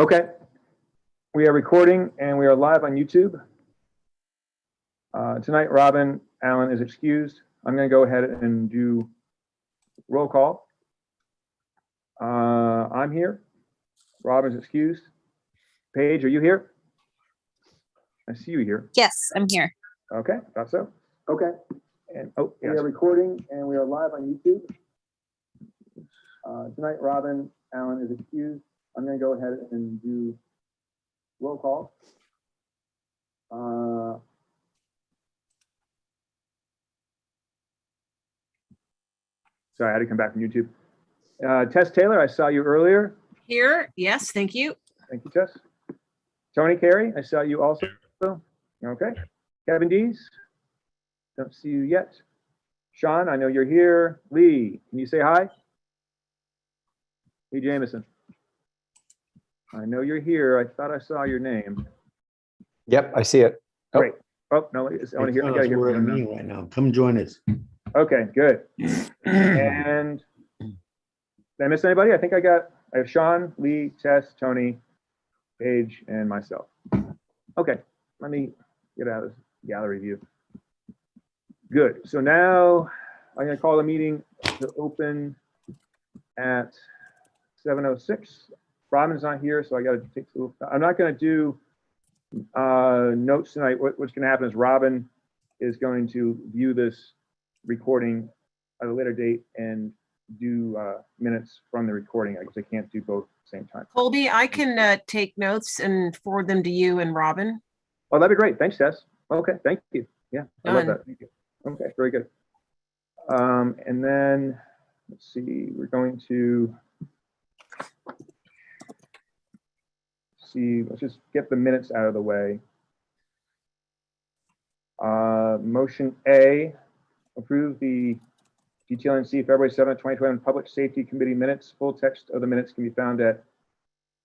Okay. We are recording and we are live on YouTube. Tonight, Robin Allen is excused. I'm going to go ahead and do roll call. I'm here. Robin's excused. Paige, are you here? I see you here. Yes, I'm here. Okay, thought so. Okay. And yes. We are recording and we are live on YouTube. Tonight, Robin Allen is excused. I'm going to go ahead and do roll call. Sorry, I had to come back from YouTube. Tess Taylor, I saw you earlier. Here, yes, thank you. Thank you, Tess. Tony Carey, I saw you also. Okay. Kevin Dees, don't see you yet. Sean, I know you're here. Lee, can you say hi? Lee Jameson. I know you're here. I thought I saw your name. Yep, I see it. Oh. Great. Oh, no, I want to hear. I gotta hear we're from in a you meeting right now. Come join us. Okay, good. And did I miss anybody? I think I have Sean, Lee, Tess, Tony, Paige, and myself. Okay, let me get out of this gallery view. Good. So now I'm going to call the meeting to open at 7:06. Robin's not here, so I got to take a little. I'm not going to do notes tonight. What's going to happen is Robin is going to view this recording at a later date and do minutes from the recording. I guess I can't do both at the same time. Colby, I can take notes and forward them to you and Robin. Oh, that'd be great. Thanks, Tess. Okay, thank you. Yeah, I love Done. that. Thank you. Okay, very good. And then let's see, we're going to see, let's just get the minutes out of the way. Motion A, approve the GTLNC February 7th, 2021 Public Safety Committee minutes. Full text of the minutes can be found at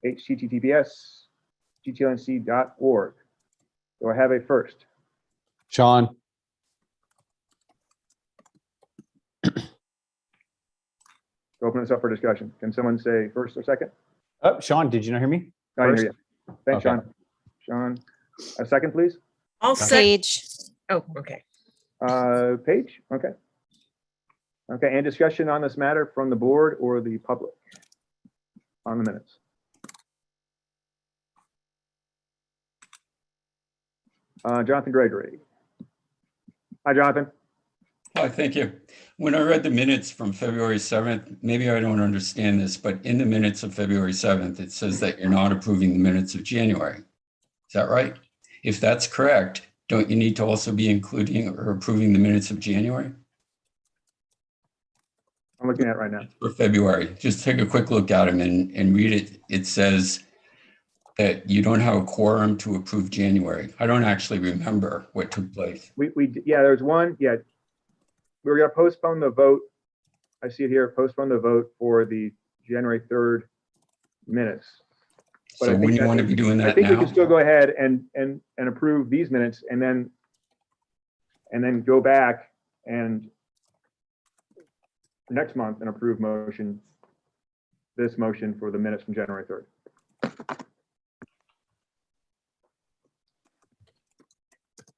https://gtlnc.org. Do I have a first? Sean, Open this up for discussion. Can someone say first or second? oh, Sean, did you not hear me? I didn't First? hear you. Thanks, Okay. Sean. Sean, a second, please. I'll say, Paige. oh, okay. Paige, okay. Okay, and discussion on this matter from the board or the public on the minutes? Jonathan Gregory. Hi, Jonathan. Hi, thank you. When I read the minutes from February 7th, maybe I don't understand this, but in the minutes of February 7th, it says that you're not approving the minutes of January. Is that right? If that's correct, don't you need to also be including or approving the minutes of January? I'm looking at it right now. For February, just take a quick look at them and read it. It says that you don't have a quorum to approve January. I don't actually remember what took place. Yeah, there's one. Yeah, we were going to postpone the vote. I see it here. Postpone the vote for the January 3rd minutes. But So when you want to be doing that I think we now? can still go ahead and approve these minutes and then go back and next month and approve this motion for the minutes from January 3rd.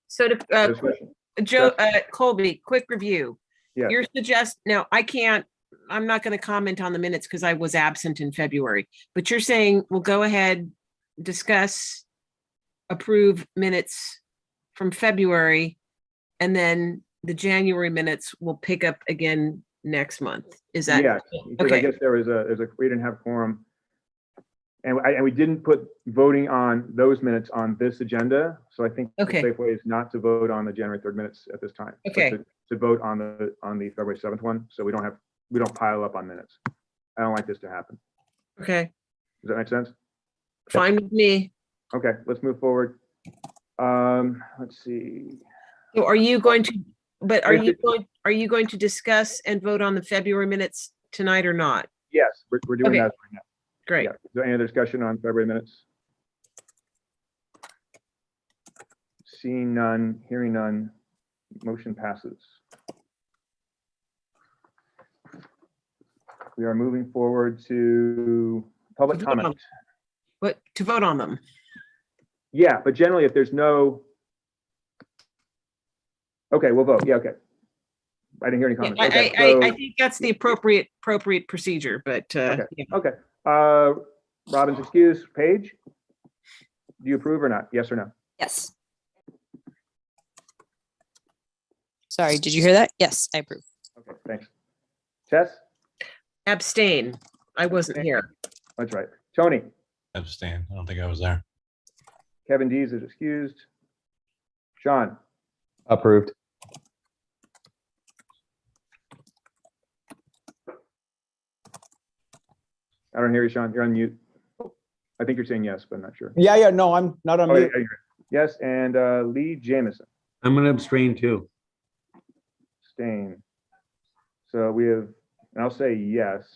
So to Discussion. Joe, Colby, quick review. Yeah. You're now I'm not going to comment on the minutes because I was absent in February, but you're saying we'll go ahead, discuss, approve minutes from February, and then the January minutes will pick up again next month. Is that? Yeah, because I okay? guess we didn't have quorum. And we didn't put voting on those minutes on this agenda. So I think Okay. the safe way is not to vote on the January 3rd minutes at this time. but Okay. To vote on the February 7th one. So we don't pile up on minutes. I don't like this to happen. Okay, Does that make sense? fine with me. Okay, let's move forward. Let's see. So are you going to? But are Wait, you going to discuss and vote on the February minutes tonight or not? Yes, we're doing Okay. that right now. Great. Yeah. Is there any other discussion on February minutes? Seeing none, hearing none, motion passes. We are moving forward to public comment. But to vote on them. Yeah, but generally, if there's no. Okay, we'll vote. Yeah, okay. I didn't hear any Yeah, comments. Okay, I think that's the appropriate procedure, but Okay. yeah. Okay. Robin's excuse, Paige? Do you approve or not? Yes or no? Yes. Sorry, did you hear that? Yes, I approve. Okay, thanks. Tess? Abstain. I wasn't here. That's right. Tony? Abstain. I don't think I was there. Kevin Dees is excused. Sean? Approved. I don't hear you, Sean. You're on mute. I think you're saying yes, but I'm not sure. Yeah, no, I'm not on Oh, mute. yeah, yes, and Lee Jamison, I'm gonna abstain too. abstain. So we have, and I'll say yes.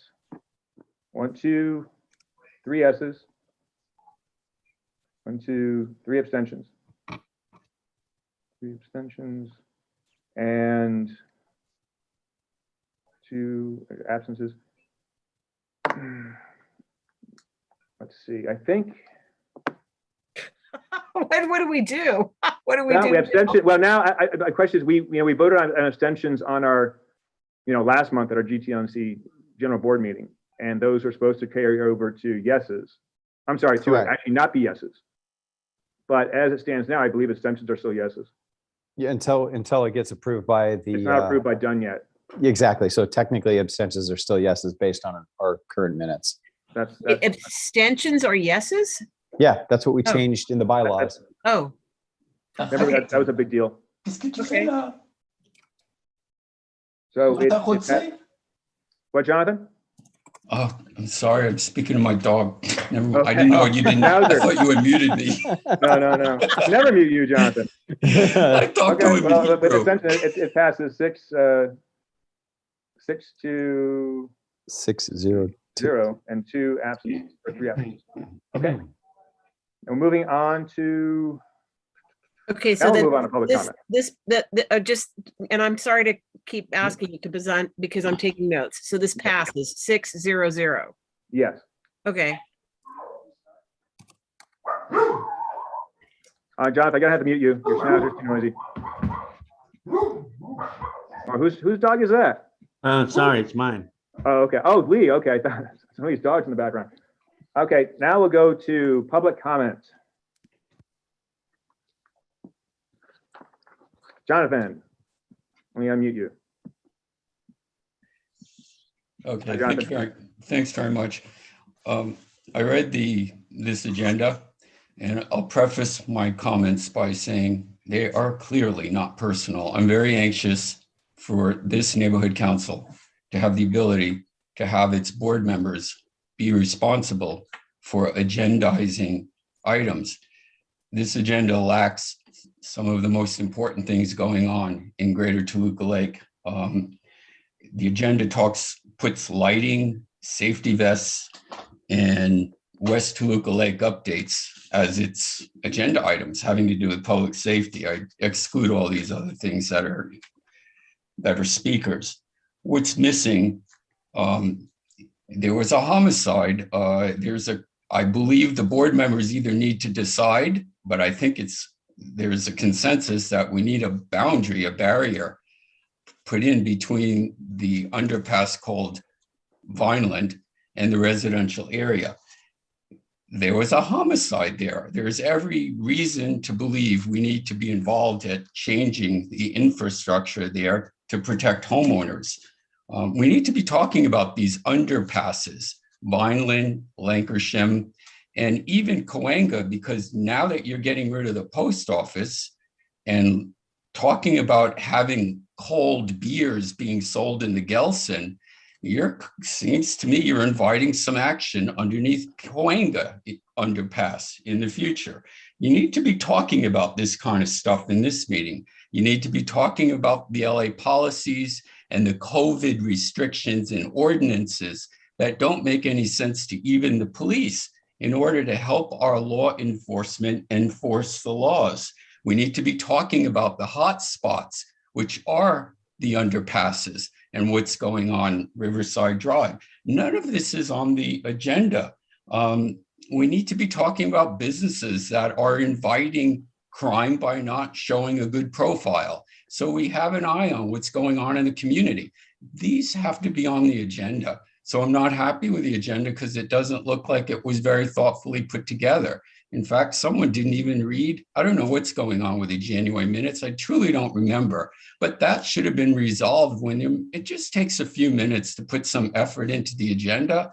1, 2, 3 yeses. 1, 2, 3 abstentions. 3 abstentions. And 2 absences. Let's see, I think. What do we do? What do we Now do? we abstention. Well, now my question is, we voted on abstentions on our, last month at our GTLNC general board meeting, and those are supposed to carry over to yeses. I'm sorry, to Correct. actually not be yeses. But as it stands now, I believe abstentions are still yeses. Yeah, until it gets approved by the. It's not approved by Dunn yet. Exactly. So technically abstentions are still yeses based on our current minutes. That's Abstentions or yeses? Yeah, that's what we Oh. changed in the bylaws. Oh, remember that was a big deal. Okay. So what, Jonathan? Oh, I'm sorry. I'm speaking to my dog. Never, Okay. I didn't know you didn't. I Mauser. thought you had muted me. No. Never mute you, Jonathan. I thought that Okay, would well, be with true. abstention, it passes 6 to 6-0. 0 and 2 absent or 3 absent. Okay. And we're moving on to, okay. now So we'll then move on to public comment. just, and I'm sorry to keep asking you because I'm taking notes. So this passes 6-0-0. Yes. Okay. Jonathan, I gotta have to mute you. Your schnauzer's too noisy. Oh, whose dog is that? Sorry, it's mine. Oh, okay. Oh, Lee. Okay. I thought some of these dogs in the background. Okay. Now we'll go to public comment. Jonathan, let me unmute you. Okay, Jonathan. thanks very much. I read this agenda, and I'll preface my comments by saying they are clearly not personal. I'm very anxious for this neighborhood council to have the ability to have its board members be responsible for agendizing items. This agenda lacks some of the most important things going on in Greater Toluca Lake. The agenda puts lighting, safety vests, and West Toluca Lake updates as its agenda items having to do with public safety. I exclude all these other things that are speakers. What's missing? There was a homicide. I believe the board members either need to decide, but I think there's a consensus that we need a boundary, a barrier put in between the underpass called Vineland and the residential area. There was a homicide there. There's every reason to believe we need to be involved at changing the infrastructure there to protect homeowners. We need to be talking about these underpasses, Vineland, Lancashire, and even Cahuenga, because now that you're getting rid of the post office and talking about having cold beers being sold in the Gelson, seems to me you're inviting some action underneath Cahuenga underpass in the future. You need to be talking about this kind of stuff in this meeting. You need to be talking about the LA policies and the COVID restrictions and ordinances that don't make any sense to even the police in order to help our law enforcement enforce the laws. We need to be talking about the hot spots, which are the underpasses and what's going on Riverside Drive. None of this is on the agenda. We need to be talking about businesses that are inviting crime by not showing a good profile. So we have an eye on what's going on in the community. These have to be on the agenda. So I'm not happy with the agenda because it doesn't look like it was very thoughtfully put together. In fact, someone didn't even read. I don't know what's going on with the January minutes. I truly don't remember, but that should have been resolved when it just takes a few minutes to put some effort into the agenda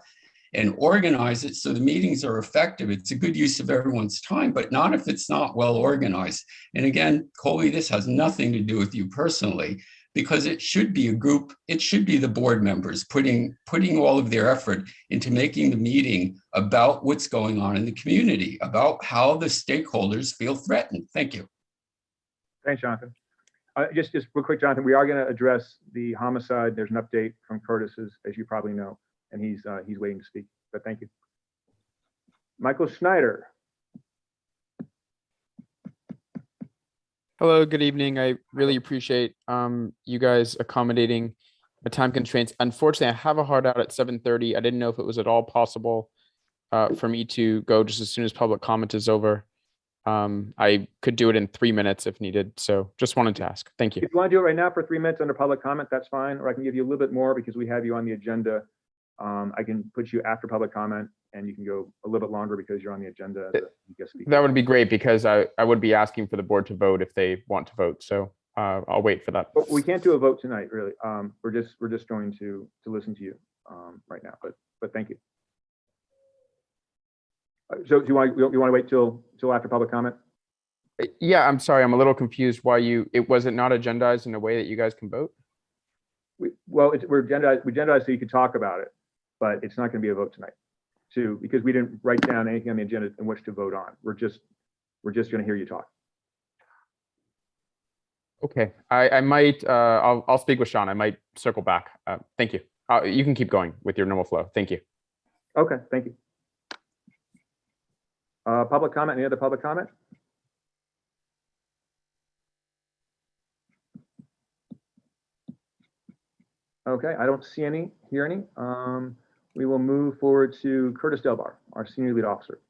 and organize it so the meetings are effective. It's a good use of everyone's time, but not if it's not well organized. And again, Coley, this has nothing to do with you personally, because it should be a group, it should be the board members putting all of their effort into making the meeting about what's going on in the community, about how the stakeholders feel threatened. Thank you. Thanks, Jonathan. Just real quick, Jonathan, we are going to address the homicide. There's an update from Curtis, as you probably know, and he's waiting to speak, but thank you. Michael Schneider. Hello, good evening. I really appreciate you guys accommodating the time constraints. Unfortunately, I have a hard out at 7:30. I didn't know if it was at all possible for me to go just as soon as public comment is over. I could do it in 3 minutes if needed. So just wanted to ask. Thank you. If you want to do it right now for 3 minutes under public comment, that's fine. Or I can give you a little bit more because we have you on the agenda. I can put you after public comment and you can go a little bit longer because you're on the agenda as a guest speaker. That would be great because I would be asking for the board to vote if they want to vote. So I'll wait for that. But we can't do a vote tonight, really. We're just going to listen to you right now. But thank you. So do you want to wait till after public comment? Yeah, I'm sorry. I'm a little confused why was it not agendized in a way that you guys can vote? We're agendized so you could talk about it, but it's not going to be a vote tonight. Too, because we didn't write down anything on the agenda in which to vote on. We're just going to hear you talk. Okay, I might. I'll speak with Sean. I might circle back. Thank you. You can keep going with your normal flow. Thank you. Okay, thank you. Public comment. Any other public comment? Okay, I don't see any, hear any. We will move forward to Curtis Delbar, our senior lead officer.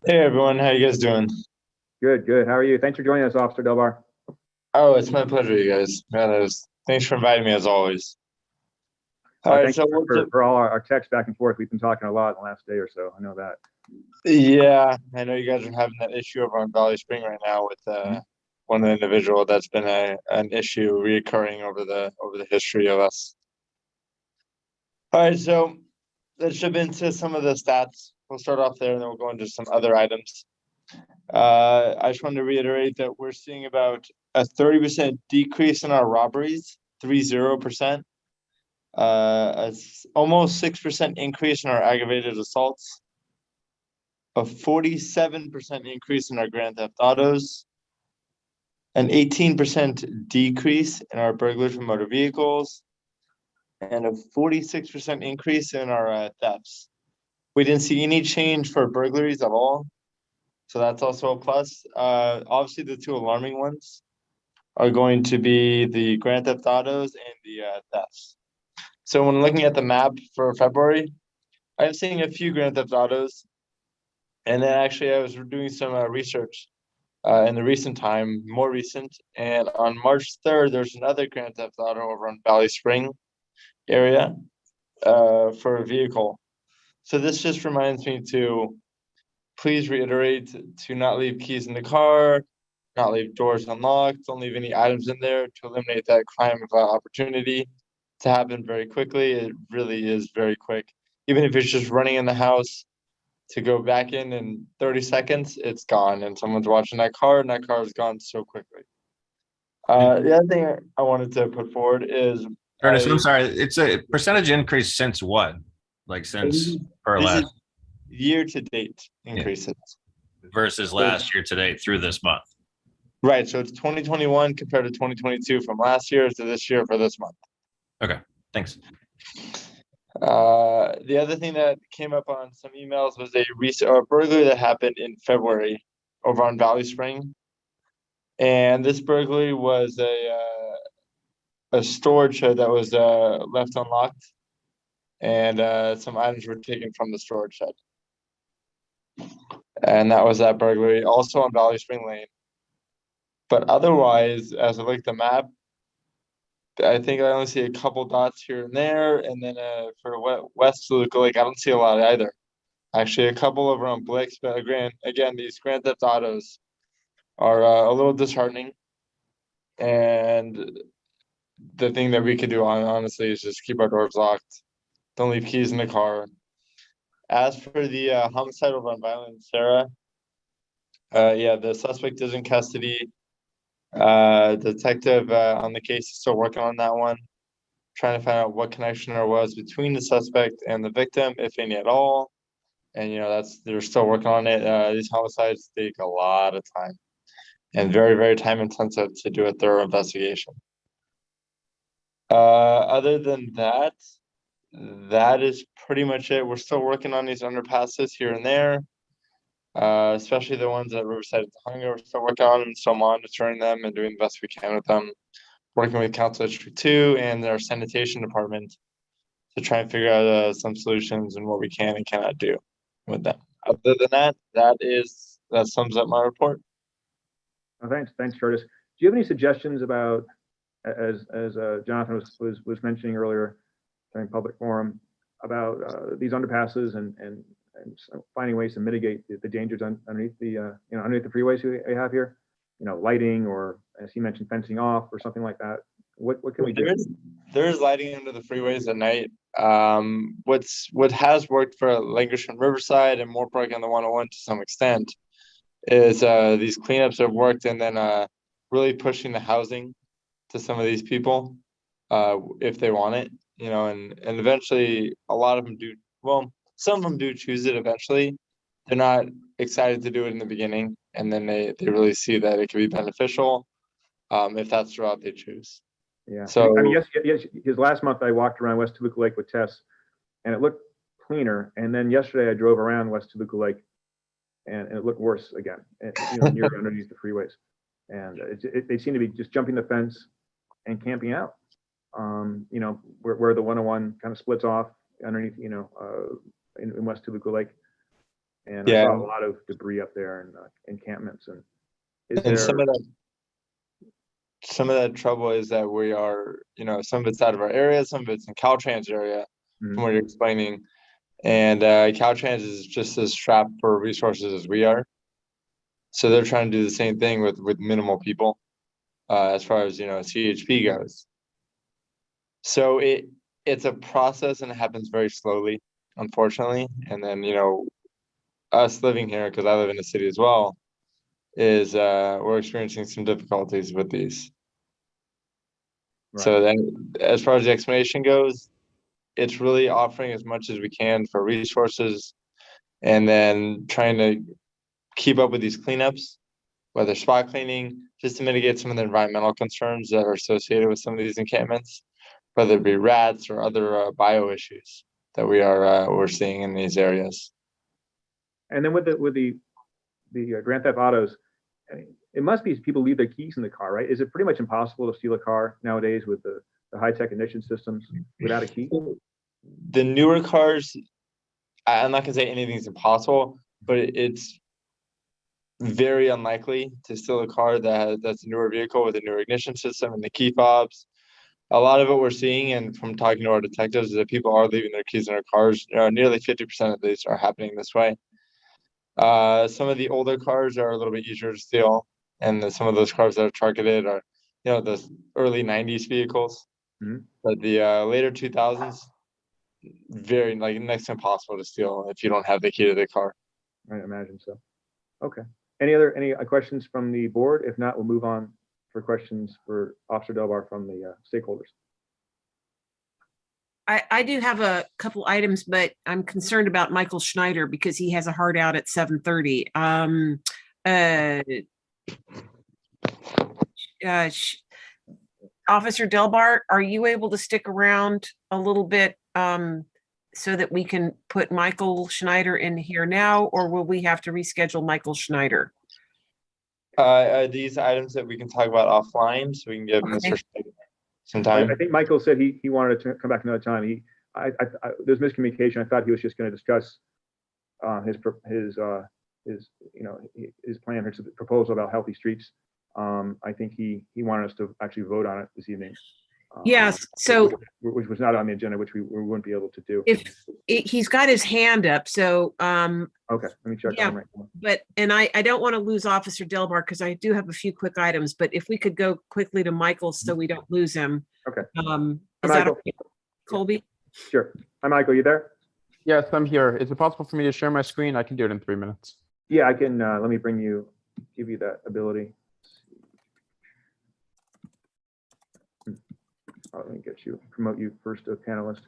Hey everyone, how you guys doing? Good, good. How are you? Thanks for joining us, Officer Delbar. Oh, it's my pleasure, you guys. Thanks for inviting me as always. All right, Thank so you for all our texts back and forth. We've been talking a lot in the last day or so. I know that. yeah, I know you guys are having that issue over on Valley Spring right now with one individual that's been an issue reoccurring over the history of us. All right, so let's jump into some of the stats. We'll start off there and then we'll go into some other items. I just wanted to reiterate that we're seeing about a 30% decrease in our robberies, 30%. Almost 6% increase in our aggravated assaults, a 47% increase in our grand theft autos, an 18% decrease in our burglars from motor vehicles, and a 46% increase in our thefts. We didn't see any change for burglaries at all, so that's also a plus. Obviously, the two alarming ones are going to be the grand theft autos and the thefts. So when looking at the map for February, I'm seeing a few grand theft autos, and then actually I was doing some research in the recent time, more recent, and on March 3rd, there's another grand theft auto over on Valley Spring area for a vehicle. So this just reminds me to please reiterate to not leave keys in the car, not leave doors unlocked, don't leave any items in there to eliminate that crime of opportunity to happen very quickly. It really is very quick. Even if it's just running in the house to go back in 30 seconds, it's gone and someone's watching that car and that car is gone so quickly. The other thing I wanted to put forward is Curtis, I'm sorry. It's a percentage increase since what? Like since per last year to date increases versus last year to date through this month. Right. So it's 2021 compared to 2022 from last year to this year for this month. Okay, thanks. The other thing that came up on some emails was a burglary that happened in February over on Valley Spring. And this burglary was a storage shed that was left unlocked. and some items were taken from the storage shed. And that was that burglary, also on Valley Spring Lane. But otherwise, as I look at the map, I think I only see a couple dots here and there, and then for West Toluca Lake, I don't see a lot either. Actually, a couple over on Blix, but again, these Grand Theft Autos are a little disheartening. And the thing that we could do, honestly, is just keep our doors locked. Don't leave keys in the car. As for the homicide over on Vineland, Sarah, yeah, the suspect is in custody. Detective on the case is still working on that one, trying to find out what connection there was between the suspect and the victim, if any at all. And they're still working on it. These homicides take a lot of time and very, very time intensive to do a thorough investigation. Other than that, that is pretty much it. We're still working on these underpasses here and there, especially the ones at Riverside at the Hunger. We're still working on them, still monitoring them and doing the best we can with them. Working with Council District 2 and our sanitation department to try and figure out some solutions and what we can and cannot do with them. Other than that, that sums up my report. Oh, thanks, Curtis. Do you have any suggestions about, as Jonathan was mentioning earlier during public forum, about these underpasses and finding ways to mitigate the dangers underneath the underneath the freeways we have here? Lighting, or as he mentioned, fencing off or something like that. What can we do? There is lighting under the freeways at night. What has worked for Language and Riverside and more on the 101 to some extent is these cleanups have worked, and then really pushing the housing to some of these people if they want it, and eventually a lot of them do. Well, some of them do choose it eventually. They're not excited to do it in the beginning, and then they really see that it can be beneficial if that's the route they choose. Yeah. So yes, his last month I walked around West Toluca Lake with Tess, and it looked cleaner. And then yesterday I drove around West Toluca Lake, and it looked worse again. Near underneath the freeways, and they seem to be just jumping the fence and camping out. Where the 101 kind of splits off underneath, in West Toluca Lake. And I saw a lot of debris up there and encampments. And some of that trouble is that we are, some of it's out of our area, some of it's in Caltrans area, from what you're explaining. And Caltrans is just as strapped for resources as we are. So they're trying to do the same thing with minimal people as far as, CHP goes. So it's a process, and it happens very slowly, unfortunately. And then, us living here, because I live in the city as well, is we're experiencing some difficulties with these. Right. So then, as far as the explanation goes, it's really offering as much as we can for resources, and then trying to keep up with these cleanups, whether spot cleaning, just to mitigate some of the environmental concerns that are associated with some of these encampments, whether it be rats or other bio issues that we're seeing in these areas. And then with the Grand Theft Autos, it must be people leave their keys in the car, right? Is it pretty much impossible to steal a car nowadays with the high-tech ignition systems without a key? The newer cars, I'm not gonna say anything's impossible, but it's very unlikely to steal a car that's a newer vehicle with a newer ignition system and the key fobs. A lot of what we're seeing, and from talking to our detectives, is that people are leaving their keys in their cars. Nearly 50% of these are happening this way. Some of the older cars are a little bit easier to steal, and some of those cars that are targeted are, the early 90s vehicles. But the later 2000s, very next to impossible to steal if you don't have the key to the car. I imagine so. Okay. Any questions from the board? If not, we'll move on for questions for Officer Delbar from the stakeholders. I do have a couple items, but I'm concerned about Michael Schneider because he has a hard out at 7:30. Officer Delbar, are you able to stick around a little bit so that we can put Michael Schneider in here now, or will we have to reschedule Michael Schneider? Are these items that we can talk about offline so we can give Mr. Schneider some time? I think Michael said he wanted to come back another time. there's miscommunication. I thought he was just going to discuss his plan, his proposal about healthy streets. I think he wanted us to actually vote on it this evening. Yes, so which was not on the agenda, which we wouldn't be able to do. he's got his hand up, so Okay, let me check yeah. on right now. and I don't want to lose Officer Delbar because I do have a few quick items, but if we could go quickly to Michael so we don't lose him. Okay. Is Hi, that Michael. okay? Colby? Sure. Hi, Michael, you there? Yes, I'm here. Is it possible for me to share my screen? I can do it in 3 minutes. Yeah, I can, let me give you that ability. Let me promote you first to panelist.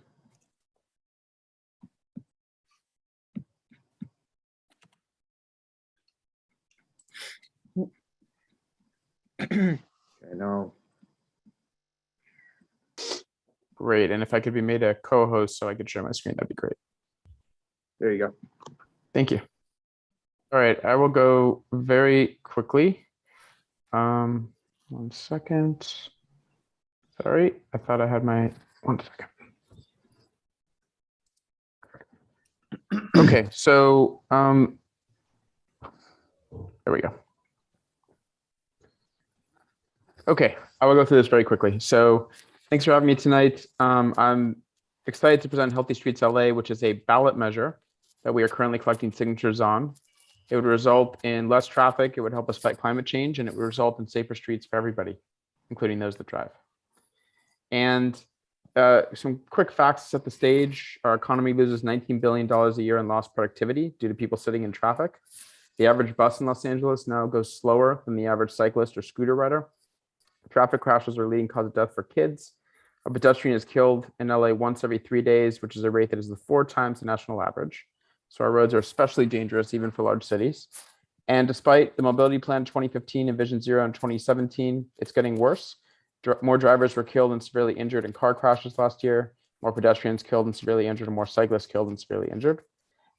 Okay, now, Great. And if I could be made a co-host so I could share my screen, that'd be great. there you go. Thank you. All right, I will go very quickly. 1 second. Sorry, I thought I had my 1 second. Okay, so there we go. Okay, I will go through this very quickly. So thanks for having me tonight. I'm excited to present Healthy Streets LA, which is a ballot measure that we are currently collecting signatures on. It would result in less traffic, it would help us fight climate change, and it would result in safer streets for everybody, including those that drive. And some quick facts to set the stage. Our economy loses $19 billion a year in lost productivity due to people sitting in traffic. The average bus in Los Angeles now goes slower than the average cyclist or scooter rider. Traffic crashes are a leading cause of death for kids. A pedestrian is killed in LA once every 3 days, which is a rate that is 4 times the national average. So our roads are especially dangerous even for large cities. And despite the mobility plan 2015 and Vision Zero in 2017, it's getting worse. More drivers were killed and severely injured in car crashes last year, more pedestrians killed and severely injured, and more cyclists killed and severely injured.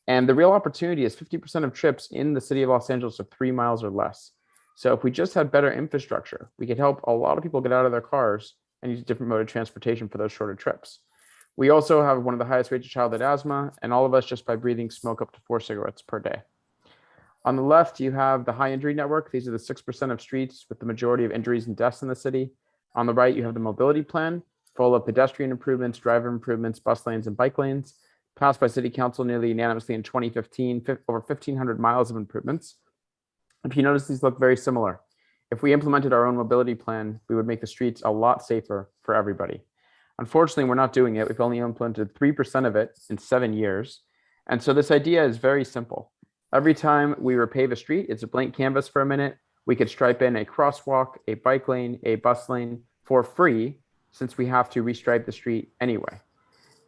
And the real opportunity is 50% of trips in the city of Los Angeles are 3 miles or less. So if we just had better infrastructure, we could help a lot of people get out of their cars and use a different mode of transportation for those shorter trips. We also have one of the highest rates of childhood asthma, and all of us just by breathing smoke up to 4 cigarettes per day. On the left, you have the high injury network. These are the 6% of streets with the majority of injuries and deaths in the city. On the right, you have the mobility plan, full of pedestrian improvements, driver improvements, bus lanes, and bike lanes, passed by City Council nearly unanimously in 2015, over 1,500 miles of improvements. If you notice, these look very similar. If we implemented our own mobility plan, we would make the streets a lot safer for everybody. Unfortunately, we're not doing it. We've only implemented 3% of it in 7 years. And so this idea is very simple. Every time we repave a street, it's a blank canvas for a minute. We could stripe in a crosswalk, a bike lane, a bus lane for free, since we have to restripe the street anyway.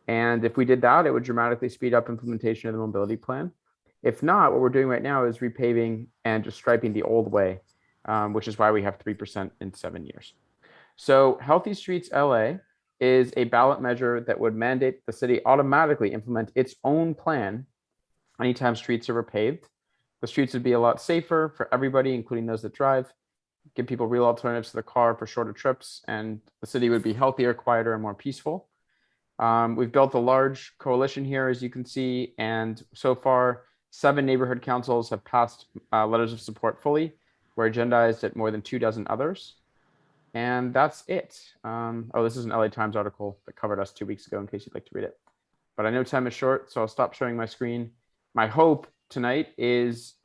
And if we did that, it would dramatically speed up implementation of the mobility plan. If not, what we're doing right now is repaving and just striping the old way, which is why we have 3% in 7 years. So Healthy Streets LA is a ballot measure that would mandate the city automatically implement its own plan anytime streets are repaved. The streets would be a lot safer for everybody, including those that drive, give people real alternatives to the car for shorter trips, and the city would be healthier, quieter, and more peaceful. We've built a large coalition here, as you can see, and so far, 7 neighborhood councils have passed letters of support fully. We're agendized at more than 24 others. And that's it. Oh, this is an LA Times article that covered us 2 weeks ago, in case you'd like to read it. But I know time is short, so I'll stop showing my screen. My hope tonight is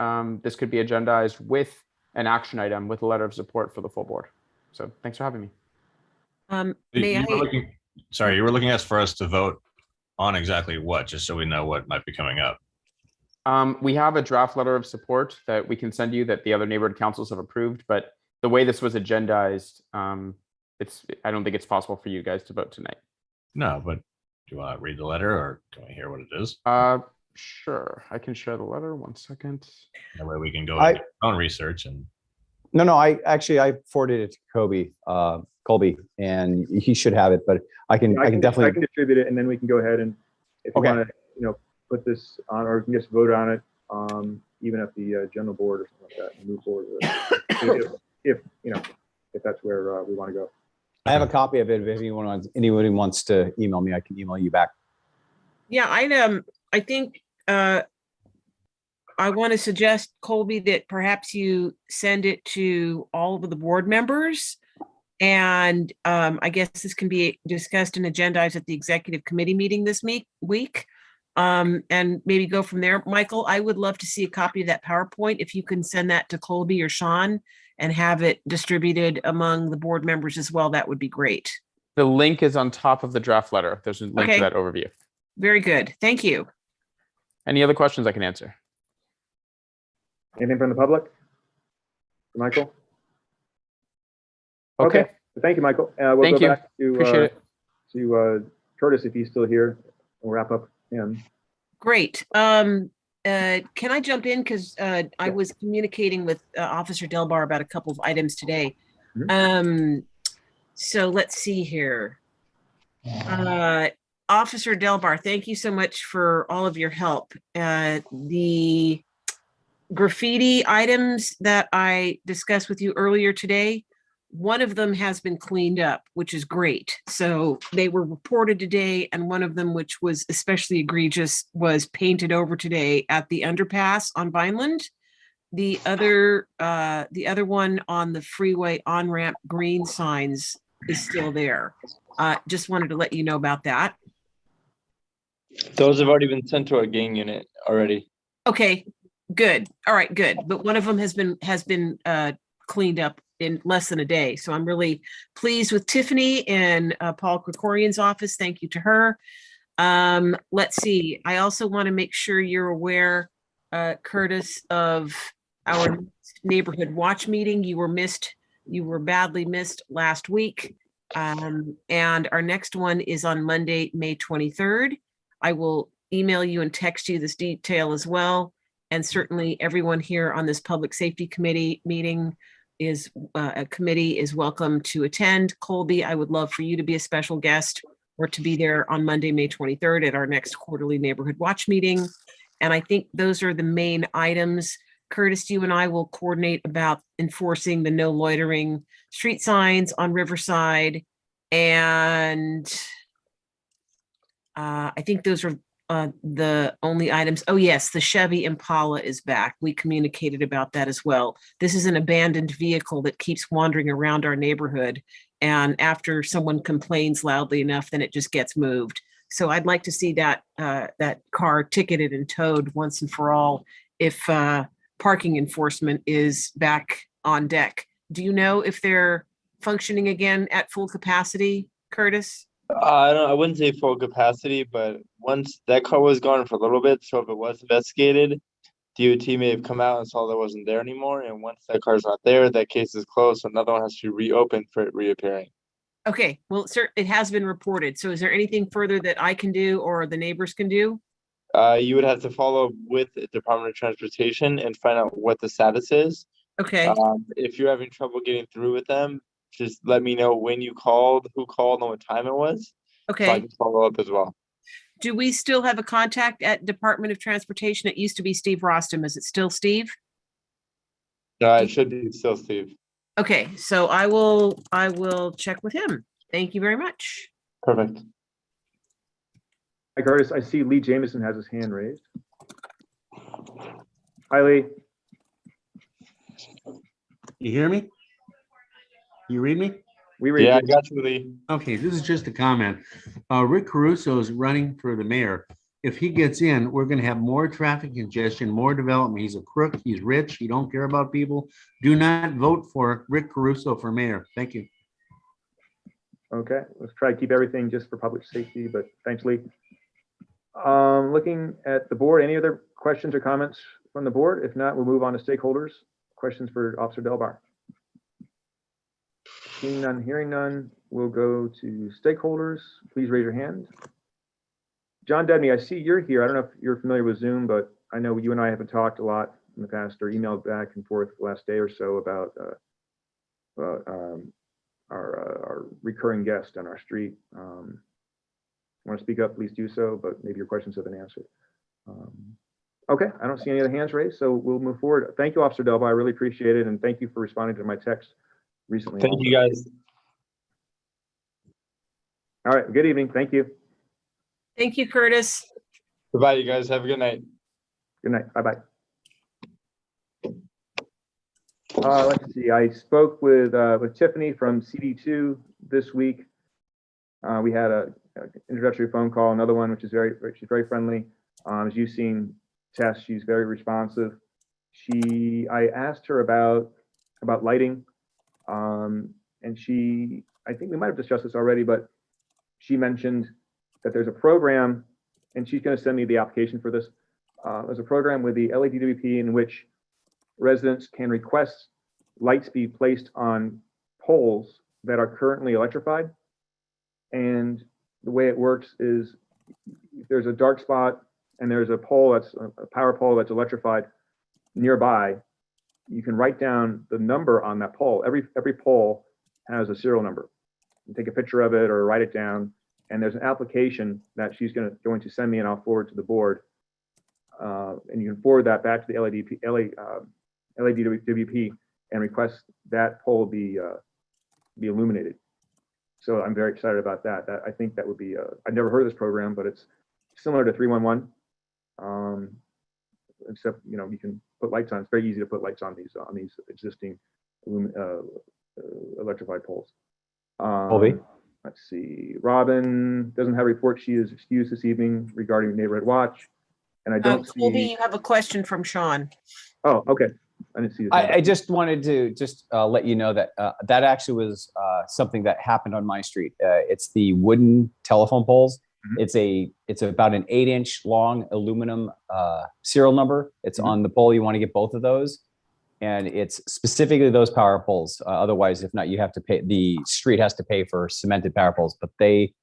this could be agendized with an action item with a letter of support for the full board. So thanks for having me. You were looking for us to vote on exactly what, just so we know what might be coming up. We have a draft letter of support that we can send you that the other neighborhood councils have approved, but the way this was agendized, I don't think it's possible for you guys to vote tonight. No, but do you want to read the letter, or can we hear what it is? Sure, I can share the letter. 1 second. That way we can go into our own research and. No, I forwarded it to Colby, and he should have it, but I can definitely. I can distribute it, and then we can go ahead and if you want to, put this on, or we can just vote on it, even at the general board or something like that, and move forward with it. if that's where we want to go. I have a copy of it. If anybody wants to email me, I can email you back. Yeah, I think I want to suggest, Colby, that perhaps you send it to all of the board members. And I guess this can be discussed and agendized at the executive committee meeting this week. And maybe go from there. Michael, I would love to see a copy of that PowerPoint. If you can send that to Colby or Sean and have it distributed among the board members as well, that would be great. The link is on top of the draft letter. There's a link Okay. to that overview. Very good. Thank you. Any other questions I can answer? Anything from the public? Michael? Okay. Thank you, Michael. We'll Thank go you. back Appreciate it. to Curtis if he's still here. We'll wrap up him. Great. Can I jump in? Because I was communicating with Officer Delbar about a couple of items today. So let's see here. Officer Delbar, thank you so much for all of your help. The graffiti items that I discussed with you earlier today, one of them has been cleaned up, which is great. So they were reported today, and one of them, which was especially egregious, was painted over today at the underpass on Vineland. The other one on the freeway on-ramp green signs is still there. Just wanted to let you know about that. Those have already been sent to our gang unit already. Okay, good. All right, good. But one of them has been cleaned up in less than a day. So I'm really pleased with Tiffany in Paul Krikorian's office. Thank you to her. Let's see. I also want to make sure you're aware, Curtis, of our neighborhood watch meeting. You were badly missed last week. And our next one is on Monday, May 23rd. I will email you and text you this detail as well. And certainly everyone here on this public safety committee meeting is welcome to attend. Colby, I would love for you to be a special guest or to be there on Monday, May 23rd at our next quarterly neighborhood watch meeting. And I think those are the main items. Curtis, you and I will coordinate about enforcing the no loitering street signs on Riverside. And I think those are the only items. Oh yes, the Chevy Impala is back. We communicated about that as well. This is an abandoned vehicle that keeps wandering around our neighborhood. And after someone complains loudly enough, then it just gets moved. So I'd like to see that car ticketed and towed once and for all if parking enforcement is back on deck. Do you know if they're functioning again at full capacity, Curtis? I wouldn't say full capacity, but once that car was gone for a little bit, so if it was investigated, DOT may have come out and saw that wasn't there anymore. And once that car's not there, that case is closed. So another one has to be reopened for it reappearing. Okay, well, sir, it has been reported. So is there anything further that I can do or the neighbors can do? You would have to follow up with the Department of Transportation and find out what the status is. Okay, If you're having trouble getting through with them, just let me know when you called, who called, and what time it was. So I okay. can follow up as well. Do we still have a contact at Department of Transportation? It used to be Steve Rostam. Is it still Steve? It should be still Steve. Okay, so I will check with him. Thank you very much. Perfect. Hi, Curtis. I see Lee Jameson has his hand raised. Hi, Lee. You hear me? You read me? We read Yeah, I you. got you, Lee. Okay, this is just a comment. Rick Caruso is running for the mayor. If he gets in, we're going to have more traffic congestion, more development. He's a crook. He's rich. He don't care about people. Do not vote for Rick Caruso for mayor. Thank you. Okay, let's try to keep everything just for public safety, but thanks, Lee. Looking at the board, any other questions or comments from the board? If not, we'll move on to stakeholders. Questions for Officer Delbar? Seeing none, hearing none, we'll go to stakeholders. Please raise your hand. John Debney, I see you're here. I don't know if you're familiar with Zoom, but I know you and I haven't talked a lot in the past or emailed back and forth the last day or so about our recurring guest on our street. Want to speak up, please do so, but maybe your questions have been answered. Okay, I don't see any other hands raised, so we'll move forward. Thank you, Officer Delbar. I really appreciate it, and thank you for responding to my text recently. Thank you, guys. All right, good evening. Thank you. Thank you, Curtis. Goodbye, you guys. Have a good night. Good night. Bye-bye. Let's see. I spoke with Tiffany from CD2 this week. We had a introductory phone call, another one, which is she's very friendly. As you've seen, Tess, she's very responsive. I asked her about lighting, and I think we might have discussed this already, but she mentioned that there's a program, and she's going to send me the application for this. There's a program with the LADWP in which residents can request lights be placed on poles that are currently electrified. And the way it works is if there's a dark spot and there's a pole that's a power pole that's electrified nearby, you can write down the number on that pole. Every pole has a serial number. You take a picture of it or write it down. And there's an application that she's going to send me, and I'll forward to the board. And you can forward that back to the LADWP and request that pole be illuminated. So I'm very excited about that. I think that would be, I've never heard of this program, but it's similar to 311. Except, you can put lights on. It's very easy to put lights on these existing electrified poles. Colby? Let's see. Robin doesn't have a report. She is excused this evening regarding Neighborhood Watch. And I don't Colby, see. you have a question from Sean. Oh, okay. I didn't see this. I just wanted to let you know that that actually was something that happened on my street. It's the wooden telephone poles. Mhm. It's about an 8-inch long aluminum serial number. It's Mhm. on the pole. You want to get both of those. And it's specifically those power poles. Otherwise, if not, you have to pay. The street has to pay for cemented power poles, but they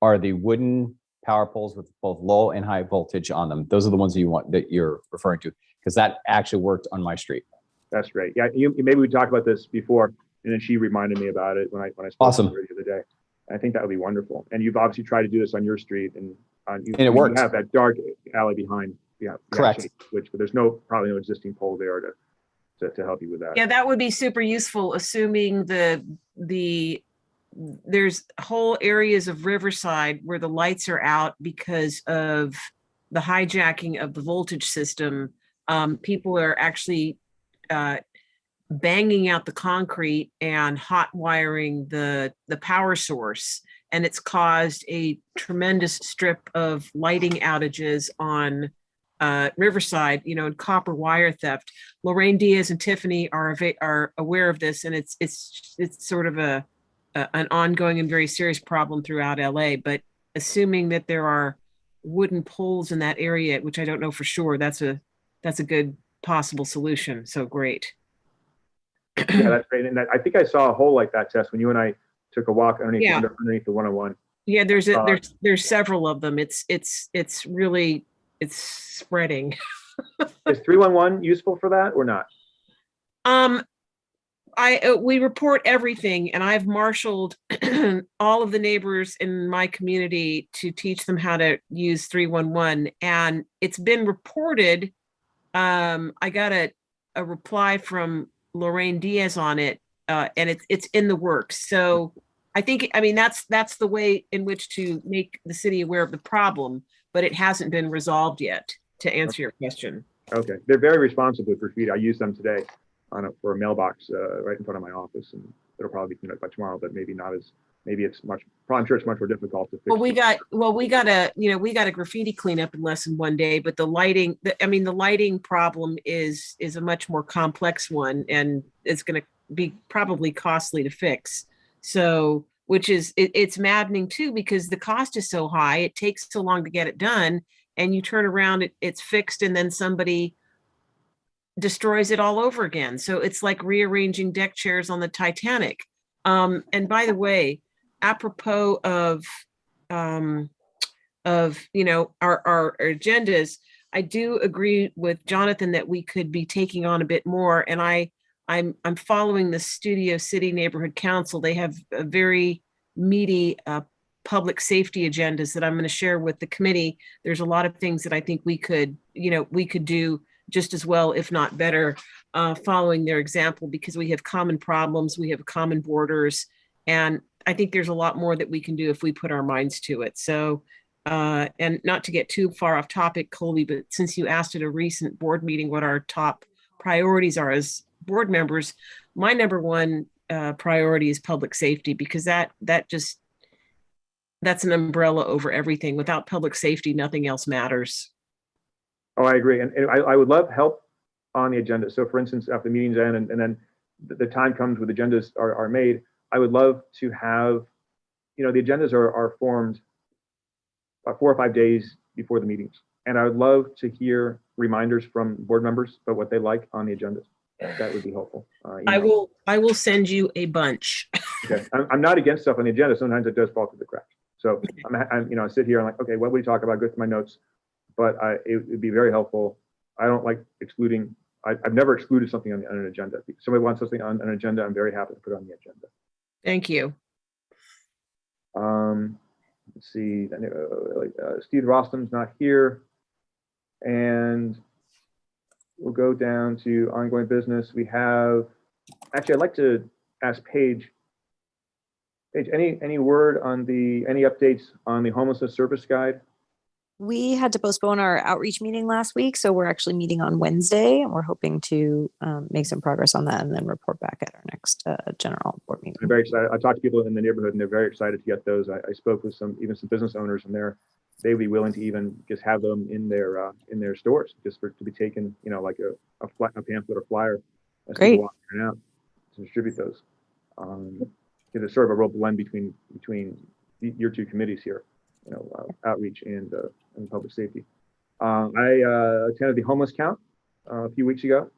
are the wooden power poles with both low and high voltage on them. Those are the ones that you're referring to, because that actually worked on my street. That's great. Yeah, maybe we talked about this before, and then she reminded me about it when I spoke Awesome. to her the other day. I think that would be wonderful. And you've obviously tried to do this on your street, and it works. You have that dark alley behind. Yeah, Correct. But there's probably no existing pole there to help you with that. Yeah, that would be super useful, assuming there's whole areas of Riverside where the lights are out because of the hijacking of the voltage system. People are actually banging out the concrete and hot wiring the power source, and it's caused a tremendous strip of lighting outages on Riverside, and copper wire theft. Lorraine Diaz and Tiffany are aware of this, and it's sort of an ongoing and very serious problem throughout LA. But assuming that there are wooden poles in that area, which I don't know for sure, that's a good possible solution. So great. Yeah, that's great. And I think I saw a hole like that, Tess, when you and I took a walk underneath the 101. Yeah, there's several of them. It's really spreading. Is 311 useful for that or not? We report everything, and I've marshaled all of the neighbors in my community to teach them how to use 311, and it's been reported. I got a reply from Lorraine Diaz on it, and it's in the works. So I think, that's the way in which to make the city aware of the problem, but it hasn't been resolved yet, to answer your question. Okay, they're very responsive with graffiti. I used them today for a mailbox right in front of my office, and it'll probably be cleaned up by tomorrow, but maybe not as. Maybe I'm sure it's much more difficult to fix. Well, we got a graffiti cleanup in less than one day, but the lighting problem is a much more complex one, and it's going to be probably costly to fix. So, it's maddening too, because the cost is so high. It takes so long to get it done, and you turn around, it's fixed, and then somebody destroys it all over again. So it's like rearranging deck chairs on the Titanic. And by the way, apropos of our agendas, I do agree with Jonathan that we could be taking on a bit more. And I'm following the Studio City Neighborhood Council. They have a very meaty public safety agendas that I'm going to share with the committee. There's a lot of things that I think we could do just as well, if not better, following their example, because we have common problems, we have common borders, and I think there's a lot more that we can do if we put our minds to it. So and not to get too far off topic, Colby, but since you asked at a recent board meeting what our top priorities are as board members, my number one priority is public safety, because that's an umbrella over everything. Without public safety, nothing else matters. Oh, I agree. And I would love help on the agenda. So for instance, after the meetings end and then the time comes where the agendas are made, I would love to have, the agendas are formed 4 or 5 days before the meetings. And I would love to hear reminders from board members about what they like on the agendas. That would be helpful. I will send you a bunch. Okay. I'm not against stuff on the agenda. Sometimes it does fall through the cracks. So I sit here and like, okay, what would we talk about? Go through my notes, but it would be very helpful. I don't like excluding. I've never excluded something on an agenda. If somebody wants something on an agenda, I'm very happy to put it on the agenda. Thank you. Let's see. Steve Rostam's not here, and we'll go down to ongoing business. We have, actually, I'd like to ask Paige. Paige, any word on any updates on the homelessness service guide? We had to postpone our outreach meeting last week, so we're actually meeting on Wednesday, and we're hoping to make some progress on that and then report back at our next general board meeting. I'm very excited. I talked to people in the neighborhood, and they're very excited to get those. I spoke with some business owners, and they would be willing to even just have them in their stores, just to be taken, like a pamphlet or flyer as Great. people walk in and out to distribute those. Because it's sort of a real blend between your two committees here, outreach and public safety. I attended the homeless count a few weeks ago,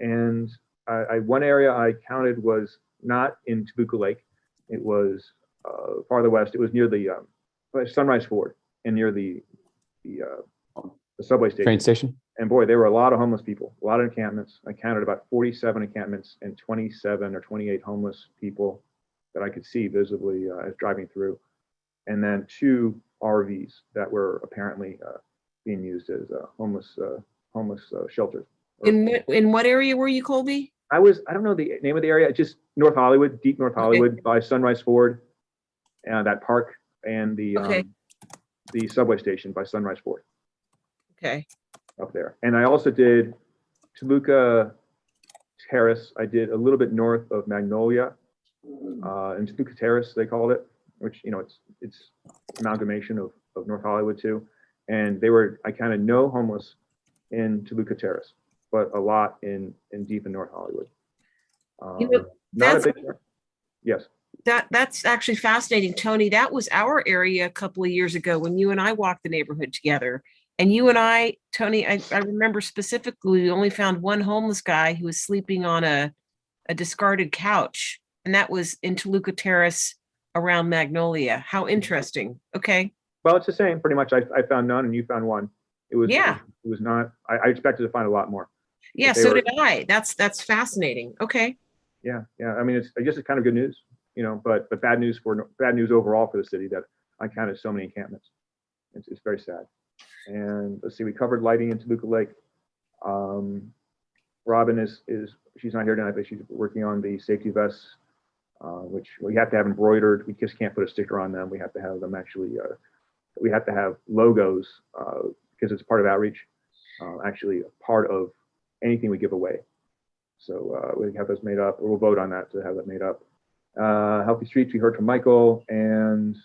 and one area I counted was not in Toluca Lake. It was farther west. It was near the Sunrise Ford and near the subway station. Train station. And boy, there were a lot of homeless people, a lot of encampments. I counted about 47 encampments and 27 or 28 homeless people that I could see visibly as driving through. And then 2 RVs that were apparently being used as homeless shelters. In what area were you, Colby? I don't know the name of the area, just North Hollywood, deep North Hollywood, by Sunrise Ford, and that park, and the subway station by Sunrise Ford. Okay. Up there. And I also did Toluca Terrace. I did a little bit north of Magnolia, and Toluca Terrace, they called it, which, it's amalgamation of North Hollywood too. And I kind of know homeless in Toluca Terrace, but a lot in deep in North Hollywood. Yes. That's actually fascinating, Tony. That was our area a couple of years ago when you and I walked the neighborhood together. And you and I, Tony, I remember specifically, we only found one homeless guy who was sleeping on a discarded couch. And that was in Toluca Terrace around Magnolia. How interesting. Okay. Well, it's the same, pretty much. I found none and you found one. It was not, I expected to find a lot more. Yeah, so did I. That's fascinating. Okay. Yeah. I mean, I guess it's kind of good news, but bad news overall for the city that I counted so many encampments. It's very sad. And let's see, we covered lighting in Toluca Lake. Robin she's not here tonight, but she's working on the safety vests, which we have to have embroidered. We just can't put a sticker on them. We have to have them actually, we have to have logos because it's part of outreach, actually a part of anything we give away. So we have those made up, or we'll vote on that to have that made up. Healthy Streets, we heard from Michael. And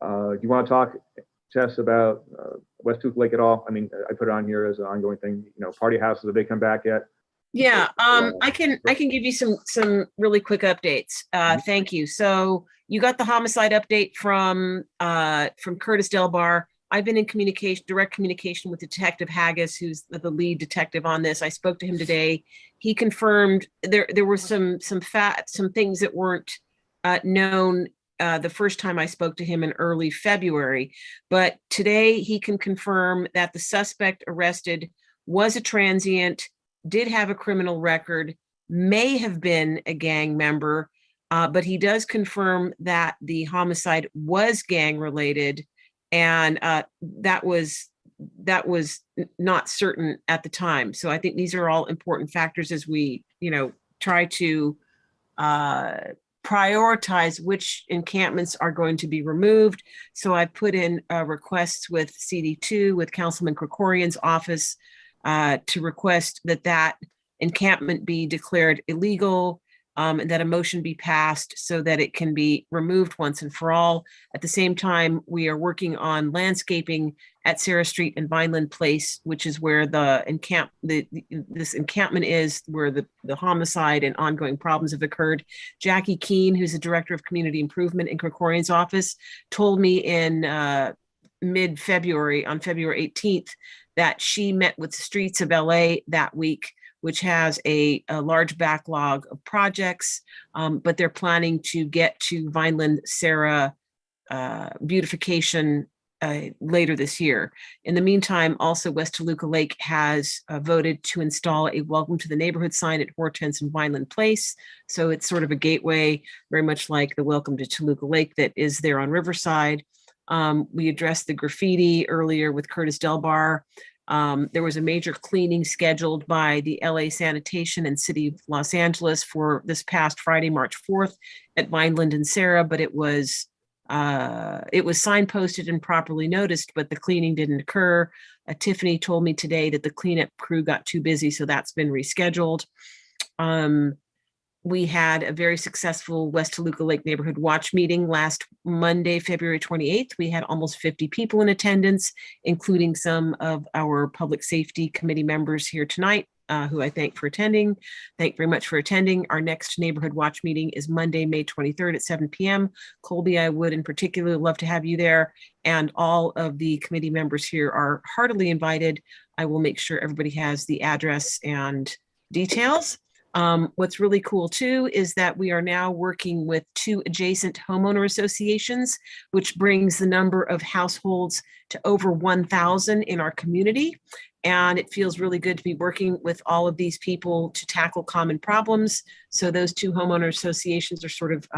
do you want to talk, Tess, about West Toluca Lake at all? I mean, I put it on here as an ongoing thing. Party houses, have they come back yet? Yeah, I can give you some really quick updates. Thank you. So you got the homicide update from Curtis Delbar. I've been in direct communication with Detective Haggis, who's the lead detective on this. I spoke to him today. He confirmed there were some things that weren't known the first time I spoke to him in early February, but today he can confirm that the suspect arrested was a transient, did have a criminal record, may have been a gang member, but he does confirm that the homicide was gang related, and that was not certain at the time. So I think these are all important factors as we, try to prioritize which encampments are going to be removed. So I put in requests with CD2, with Councilman Krikorian's office, to request that encampment be declared illegal, and that a motion be passed so that it can be removed once and for all. At the same time, we are working on landscaping at Sarah Street and Vineland Place, which is where this encampment is, where the homicide and ongoing problems have occurred. Jackie Keene, who's the Director of Community Improvement in Krikorian's office, told me in mid-February, on February 18th, that she met with the Streets of LA that week, which has a large backlog of projects, but they're planning to get to Vineland Sarah beautification later this year. In the meantime, also West Toluca Lake has voted to install a welcome to the neighborhood sign at Hortense and Vineland Place. So it's sort of a gateway, very much like the welcome to Toluca Lake that is there on Riverside. We addressed the graffiti earlier with Curtis Delbar. There was a major cleaning scheduled by the LA Sanitation and City of Los Angeles for this past Friday, March 4th at Vineland and Sarah, but it was signposted and properly noticed, but the cleaning didn't occur. Tiffany told me today that the cleanup crew got too busy, so that's been rescheduled. We had a very successful West Toluca Lake Neighborhood Watch meeting last Monday, February 28th. We had almost 50 people in attendance, including some of our Public Safety Committee members here tonight, who I thank for attending. Thank very much for attending. Our next Neighborhood Watch meeting is Monday, May 23rd at 7 p.m. Colby, I would in particular love to have you there, and all of the committee members here are heartily invited. I will make sure everybody has the address and details. What's really cool too is that we are now working with 2 adjacent homeowner associations, which brings the number of households to over 1,000 in our community. And it feels really good to be working with all of these people to tackle common problems. So those 2 homeowner associations are sort of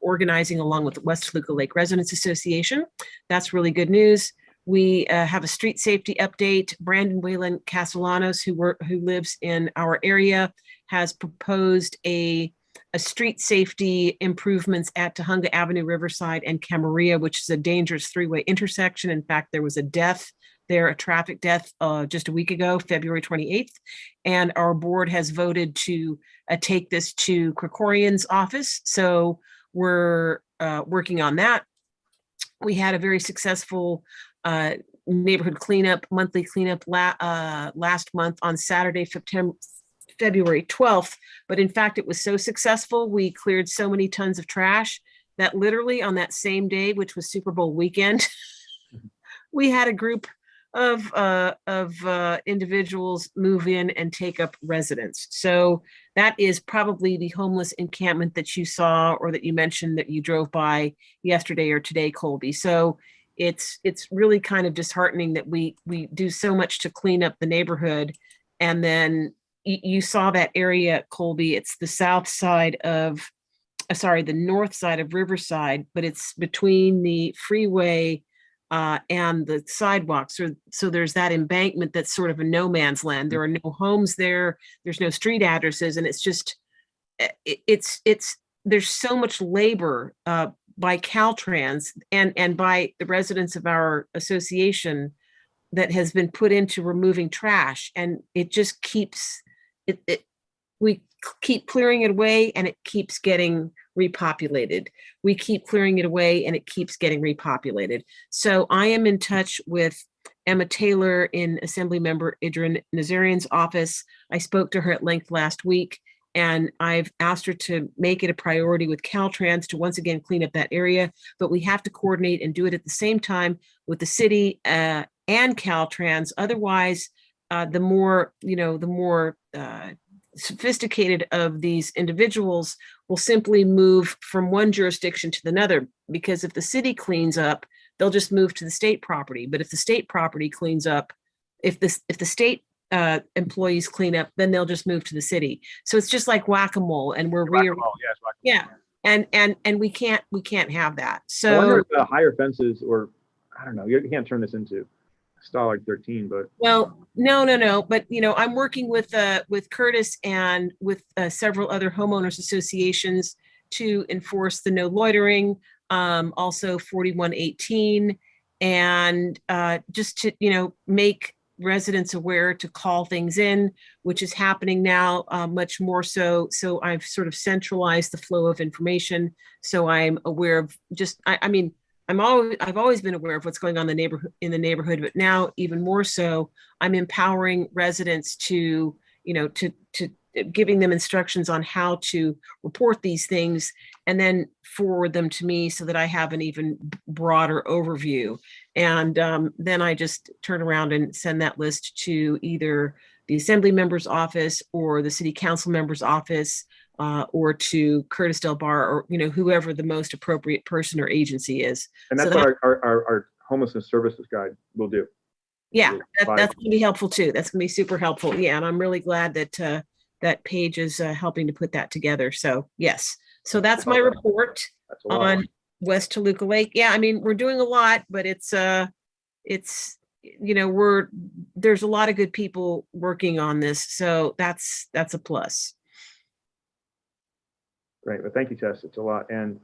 organizing along with the West Toluca Lake Residents Association. That's really good news. We have a street safety update. Brandon Wayland Castellanos, who lives in our area, has proposed a street safety improvements at Tujunga Avenue, Riverside, and Camarillo, which is a dangerous 3-way intersection. In fact, there was a death there, a traffic death, just a week ago, February 28th. And our board has voted to take this to Krikorian's office. So we're working on that. We had a very successful neighborhood cleanup, monthly cleanup last month on Saturday, February 12th. But in fact, it was so successful, we cleared so many tons of trash that literally on that same day, which was Super Bowl weekend, we had a group of individuals move in and take up residence. So that is probably the homeless encampment that you saw or that you mentioned that you drove by yesterday or today, Colby. So it's really kind of disheartening that we do so much to clean up the neighborhood. And then you saw that area, Colby. It's the the north side of Riverside, but it's between the freeway and the sidewalks. So there's that embankment that's sort of a no man's land. There are no homes there. There's no street addresses. And it's just, there's so much labor by Caltrans and by the residents of our association that has been put into removing trash. And it just keeps, we keep clearing it away and it keeps getting repopulated. We keep clearing it away and it keeps getting repopulated. So I am in touch with Emma Taylor in Assemblymember Idrin Nazarian's office. I spoke to her at length last week, and I've asked her to make it a priority with Caltrans to once again clean up that area, but we have to coordinate and do it at the same time with the city and Caltrans. Otherwise, the more sophisticated of these individuals will simply move from one jurisdiction to another, because if the city cleans up, they'll just move to the state property. But if the state property cleans up, if the state employees clean up, then they'll just move to the city. So it's just like whack-a-mole, and we're Whack-a-mole, yes, whack-a-mole. yeah, and we can't have that. I wonder So if higher fences, or I don't know, you can't turn this into stall like 13, but Well, no. But I'm working with Curtis and with several other homeowners associations to enforce the no loitering, also 4118, and just to make residents aware to call things in, which is happening now much more so. So I've sort of centralized the flow of information. So I'm aware of just, I mean, I've always been aware of what's going on in the neighborhood, but now even more so, I'm empowering residents to giving them instructions on how to report these things and then forward them to me so that I have an even broader overview. And then I just turn around and send that list to either the assembly member's office or the city council member's office, or to Curtis Del Bar, or whoever the most appropriate person or agency is. and that's So what our homelessness services guide will do. yeah, that's going to be helpful too. That's going to be super helpful. Yeah, and I'm really glad that that Paige is helping to put that together. So yes, so that's my report That's a lot. on West Toluca Lake. Yeah, I mean, we're doing a lot, but it's there's a lot of good people working on this, so that's a plus. Great. Well, thank you, Tess. It's a lot. And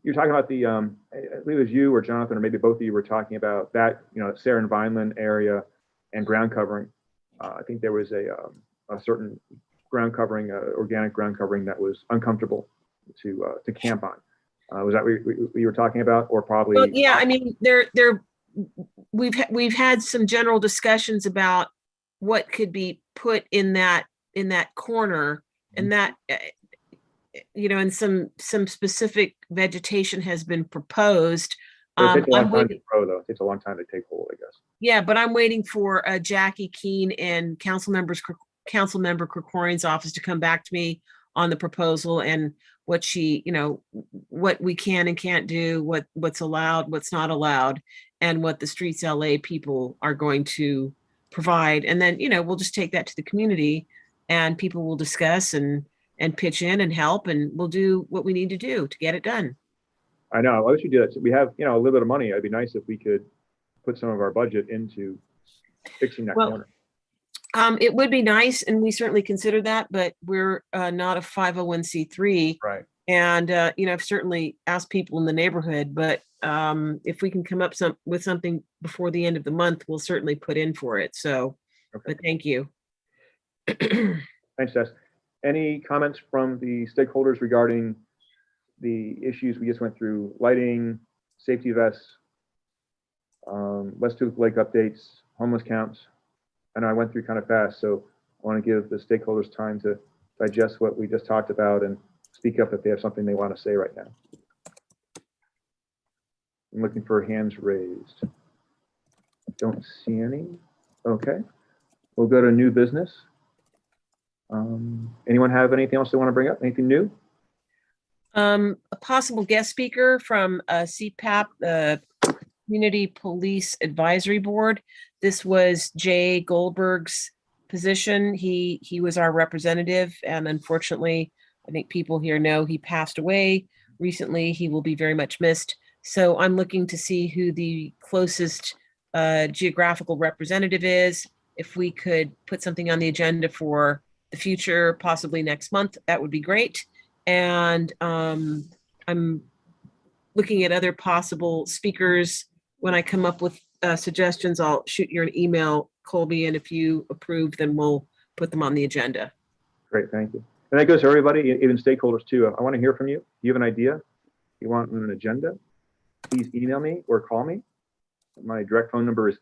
you're talking about the, I believe it was you or Jonathan, or maybe both of you were talking about that, Sarah and Vineland area and ground covering. I think there was a certain ground covering, organic ground covering that was uncomfortable to camp on. Was that what you were talking about, or probably? Well, yeah, I mean, we've had some general discussions about what could be put in that corner, and that and some specific vegetation has been proposed. It takes a long time to grow, though. It takes a long time to take hold, I guess. Yeah, but I'm waiting for Jackie Keene and Councilmember Krikorian's office to come back to me on the proposal and what what we can and can't do, what's allowed, what's not allowed, and what the Streets LA people are going to provide. And then, we'll just take that to the community, and people will discuss and pitch in and help, and we'll do what we need to do to get it done. I know. I wish we did that. So we have, a little bit of money. It'd be nice if we could put some of our budget into fixing that corner. It would be nice, and we certainly consider that, but we're not a 501c3. Right. And, I've certainly asked people in the neighborhood, but if we can come up with something before the end of the month, we'll certainly put in for it. So, Okay. but thank you. Thanks, Tess. Any comments from the stakeholders regarding the issues we just went through? Lighting, safety vests, West Toluca Lake updates, homeless counts. I know I went through kind of fast, so I want to give the stakeholders time to digest what we just talked about and speak up if they have something they want to say right now. I'm looking for hands raised. Don't see any. Okay. We'll go to new business. Anyone have anything else they want to bring up? Anything new? A possible guest speaker from CPAP, the Community Police Advisory Board. This was Jay Goldberg's position. He was our representative, and unfortunately, I think people here know he passed away recently. He will be very much missed. So I'm looking to see who the closest geographical representative is. If we could put something on the agenda for the future, possibly next month, that would be great. And I'm looking at other possible speakers. When I come up with suggestions, I'll shoot you an email, Colby, and if you approve, then we'll put them on the agenda. Great, thank you. And that goes to everybody, even stakeholders too. I want to hear from you. You have an idea? You want an agenda? Please email me or call me. My direct phone number is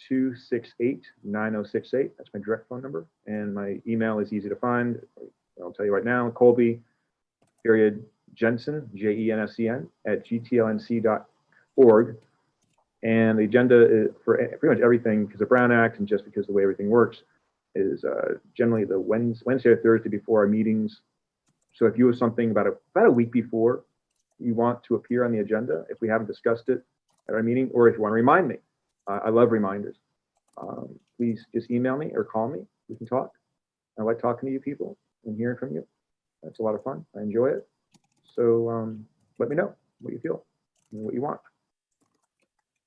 818-268-9068. That's my direct phone number. And my email is easy to find. I'll tell you right now, Colby.Jensen, Jensen, at GTLNC.org. And the agenda is for pretty much everything, because the Brown Act and just because the way everything works, is generally the Wednesday or Thursday before our meetings. So if you have something about a week before you want to appear on the agenda, if we haven't discussed it at our meeting, or if you want to remind me, I love reminders. Please just email me or call me. We can talk. I like talking to you people and hearing from you. That's a lot of fun. I enjoy it. So let me know what you feel and what you want.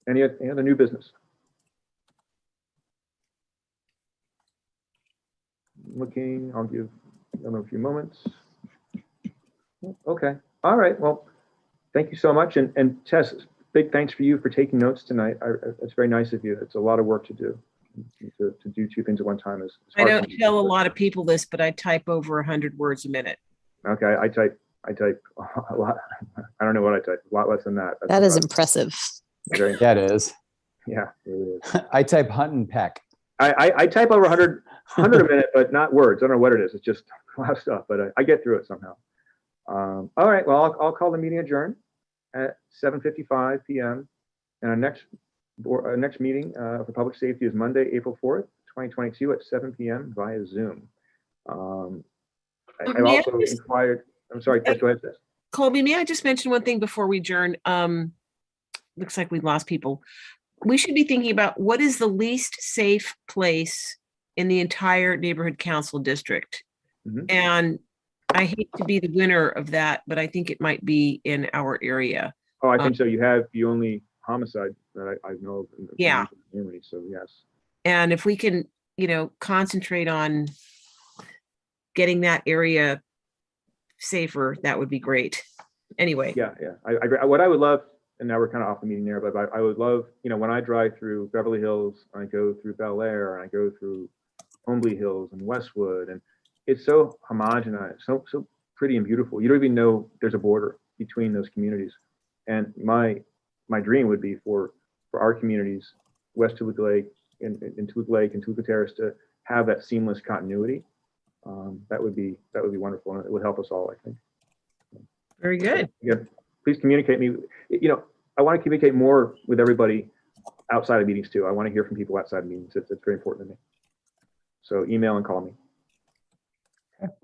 Any other new business? Looking, I'll give them a few moments. Okay, all right, well, thank you so much. And Tess, big thanks for you for taking notes tonight. It's very nice of you. It's a lot of work to do. To do two things at one time is I hard don't for me. tell a lot of people this, but I type over 100 words a minute. Okay, I type a lot. I don't know what I type, a lot less than that. That is about- impressive. very- Yeah, it is. Yeah, it really is. I type hunt and peck. I type over 100 a minute, but not words. I don't know what it is. It's just a lot of stuff, but I get through it somehow. All right, well, I'll call the meeting adjourned at 7:55 p.m. And our next meeting for public safety is Monday, April 4th, 2022 at 7 p.m. via Zoom. I've May I also just- inquired, I'm sorry, go ahead, Tess. Colby, may I just mention one thing before we adjourn? Looks like we lost people. We should be thinking about what is the least safe place in the entire neighborhood council district. Mhm. And I hate to be the winner of that, but I think it might be in our area. Oh, I think so. You have the only homicide that I know of in the Yeah. community, so yes. And if we can, concentrate on getting that area safer, that would be great. Anyway. Yeah. I agree. What I would love, and now we're kind of off the meeting there, but I would love, when I drive through Beverly Hills, I go through Bel Air, and I go through Homely Hills and Westwood, and it's so homogenized, so pretty and beautiful. You don't even know there's a border between those communities. And my dream would be for our communities, West Toluca Lake and Toluca Lake and Toluca Terrace, to have that seamless continuity. That would be wonderful, and it would help us all, I think. Very good. Yeah, please communicate me. I want to communicate more with everybody outside of meetings too. I want to hear from people outside of meetings. It's very important to me. So email and call me.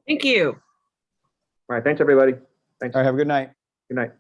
Thank you. All right, thanks everybody. Thanks. All right, have a good night. Good night.